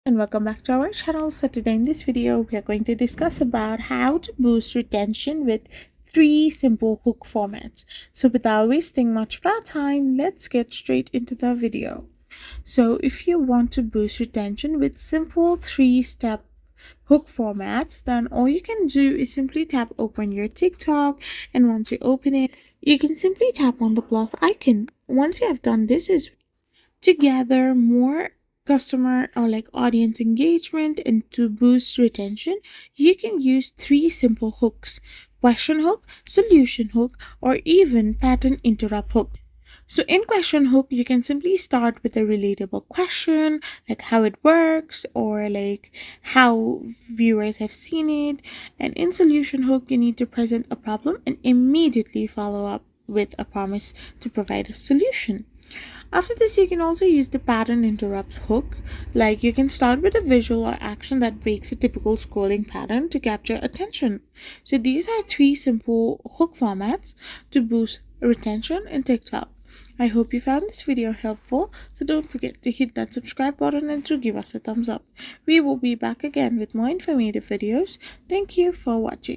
And welcome back to our channel. So today in this video we are going to discuss about how to boost retention with 3 simple hook formats. So without wasting much of our time, let's get straight into the video. So if you want to boost retention with simple 3-step hook formats, then all you can do is simply tap open your TikTok, and once you open it, you can simply tap on the plus icon. Once you have done this, is to gather more customer or audience engagement and to boost retention, you can use 3 simple hooks: question hook, solution hook, or even pattern interrupt hook. So in question hook, you can simply start with a relatable question, like how it works or how viewers have seen it. And in solution hook, you need to present a problem and immediately follow up with a promise to provide a solution. After this, you can also use the pattern interrupt hook. Like, you can start with a visual or action that breaks a typical scrolling pattern to capture attention. So these are 3 simple hook formats to boost retention in TikTok. I hope you found this video helpful, so don't forget to hit that subscribe button and to give us a thumbs up. We will be back again with more informative videos. Thank you for watching.